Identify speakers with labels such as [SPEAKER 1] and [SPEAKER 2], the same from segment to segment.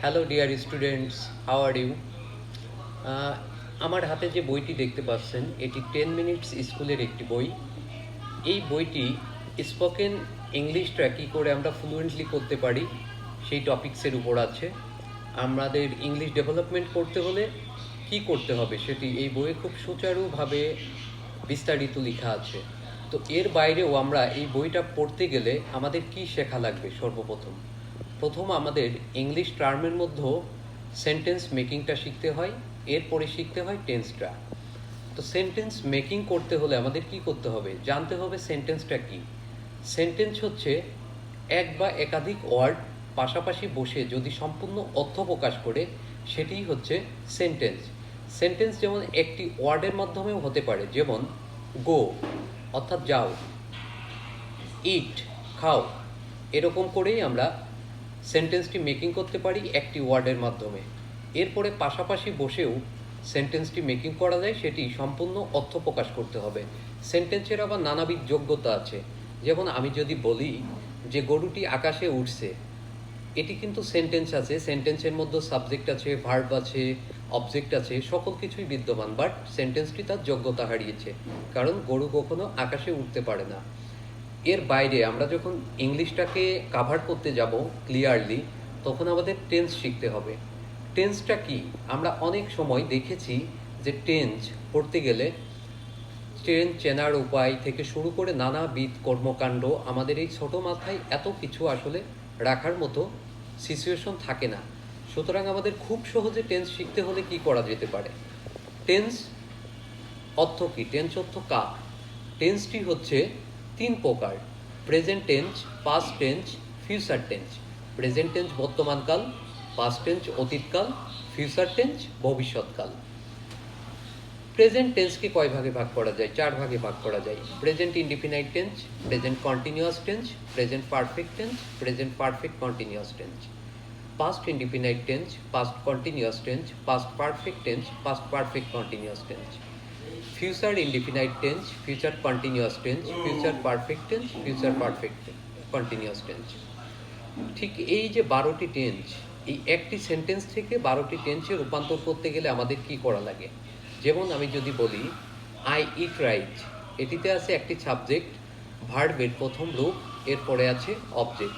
[SPEAKER 1] Hello dear students, how are you? আমার হাতে যে বইটি দেখতে পাচ্ছেন এটি 10 মিনিটস স্কুলের একটি বই। এই বইটি স্পোকেন ইংলিশটা কী করে আমরা ফ্লুয়েন্টলি করতে পারি সেই টপিক্সের উপর আছে। আমাদের ইংলিশ ডেভেলপমেন্ট করতে হলে কি করতে হবে সেটি এই বইয়ে খুব সুচারুভাবে বিস্তারিত লেখা আছে। তো এর বাইরেও আমরা এই বইটা পড়তে গেলে আমাদের কি শেখা লাগবে? প্রথম আমাদের ইংলিশ টার্মের মধ্যেও সেন্টেন্স মেকিংটা শিখতে হয়, এরপরে শিখতে হয় টেন্সটা। তো সেন্টেন্স মেকিং করতে হলে আমাদের কি করতে হবে? জানতে হবে সেন্টেন্সটা কি। সেন্টেন্স হচ্ছে এক বা একাধিক ওয়ার্ড পাশাপাশি বসে যদি সম্পূর্ণ অর্থ প্রকাশ করে সেটিই হচ্ছে সেন্টেন্স। সেন্টেন্স যেমন একটি ওয়ার্ডের মাধ্যমেও হতে পারে, যেমন গো অর্থাৎ যাও, ইট খাও, এরকম করেই আমরা সেন্টেন্সটি মেকিং করতে পারি একটি ওয়ার্ডের মাধ্যমে। এরপরে পাশাপাশি বসেও সেন্টেন্সটি মেকিং করা যায়, সেটি সম্পূর্ণ অর্থ প্রকাশ করতে হবে। সেন্টেন্সের আবার নানাবিধ যোগ্যতা আছে। যেমন আমি যদি বলি যে গরুটি আকাশে উঠছে, এটি কিন্তু সেন্টেন্স আছে, সেন্টেন্সের মধ্যে সাবজেক্ট আছে, ভার্ব আছে, অবজেক্ট আছে, সকল কিছুই বিদ্যমান, বাট সেন্টেন্সটি তার যোগ্যতা হারিয়েছে, কারণ গরু কখনো আকাশে উঠতে পারে না। এর বাইরে আমরা যখন ইংলিশটাকে কাভার করতে যাব ক্লিয়ারলি, তখন আমাদের টেন্স শিখতে হবে। টেন্সটা কি? আমরা অনেক সময় দেখেছি যে টেন্স পড়তে গেলে টেন্স চেনার উপায় থেকে শুরু করে নানাবিধ কর্মকাণ্ড, আমাদের এই ছোট মাথায় এত কিছু আসলে রাখার মতো সিচুয়েশন থাকে না। সুতরাং আমাদের খুব সহজে টেন্স শিখতে হলে কি করা যেতে পারে? টেন্স অর্থ কি? টেন্স অর্থ কাক। টেন্সটি হচ্ছে 3 প্রকার: present tense, past tense, future tense. Present tense বর্তমানকাল, পাস্ট টেন্স অতীতকাল, ফিউচার টেন্স ভবিষ্যৎকাল। প্রেজেন্ট টেন্সকে কয় ভাগে ভাগ করা যায়? 4 ভাগে ভাগ করা যায়। Present indefinite tense, present continuous tense, present perfect tense, present perfect continuous tense. Past indefinite tense, past continuous tense, past perfect tense, past perfect continuous tense. Future indefinite tense, future continuous tense, future perfect tense, future perfect continuous tense. ঠিক এই যে 12টি tense, এই একটি sentence থেকে 12টি টেন্সে রূপান্তর করতে গেলে আমাদের কি করা লাগে? যেমন আমি যদি বলি আই ইট রাইট, এটিতে আছে একটি সাবজেক্ট, ভার্বের প্রথম রূপ, এরপরে আছে অবজেক্ট।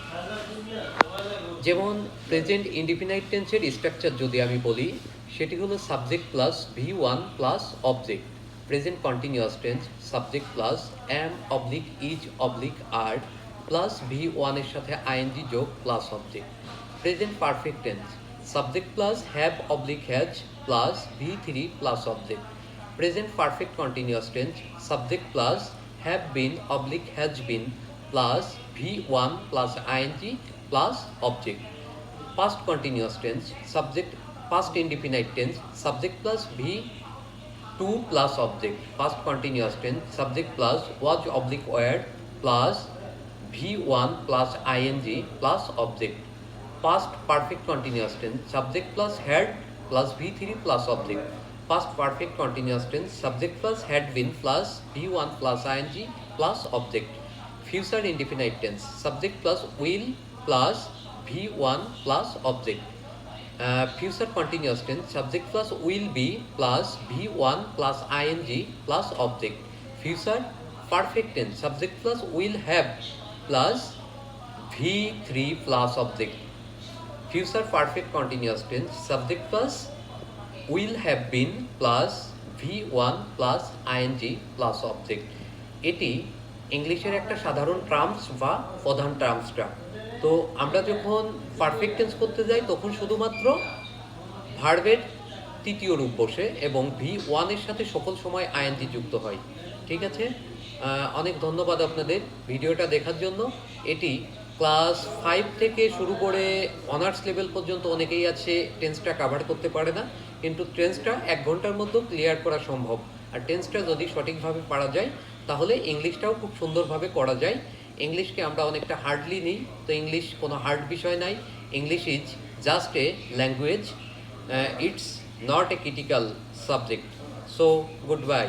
[SPEAKER 1] যেমন প্রেজেন্ট ইনডিফিনাইট টেন্সের স্ট্রাকচার যদি আমি বলি, সেটি হলো subject plus V1 plus object. Present continuous tense subject plus am oblique is oblique are plus V1 এর সাথে ing যোগ plus object. Present perfect tense subject plus have oblique has plus V3 plus object. Present perfect continuous tense subject plus have been oblique has been plus V1 plus ing plus object. Past continuous tense subject past indefinite tense subject plus V2 plus object. Past continuous tense subject plus was oblique were plus V1 plus ing plus object. Past perfect continuous tense subject plus had plus V3 plus object. Past perfect continuous tense subject plus had been plus V1 plus ing plus object. Future indefinite tense subject plus will plus V1 plus object. Future continuous tense subject plus will be plus V1 plus ing plus object. Future perfect tense subject plus will have plus V3 plus object. Future perfect continuous tense subject plus will have been plus V1 plus ing plus object. এটি ইংলিশের একটা সাধারণ terms বা প্রধান টার্মসটা। তো আমরা যখন perfect tense করতে যাই তখন শুধুমাত্র ভার্বের তৃতীয় রূপ বসে এবং V1 এর সাথে সকল সময় ing যুক্ত হয়। ঠিক আছে, অনেক ধন্যবাদ আপনাদের ভিডিওটা দেখার জন্য। এটি ক্লাস 5 থেকে শুরু করে অনার্স লেভেল পর্যন্ত অনেকেই আছে টেন্সটা কাভার করতে পারে না, কিন্তু টেন্সটা 1 ঘন্টার মধ্যে ক্লিয়ার করা সম্ভব। আর টেন্সটা যদি সঠিকভাবে পারা যায় তাহলে ইংলিশটাও খুব সুন্দরভাবে করা যায়। ইংলিশকে আমরা অনেকটা হার্ডলি নিই, তো ইংলিশ কোনো হার্ড বিষয় নাই। English is just a language, it's not a critical subject. So good bye.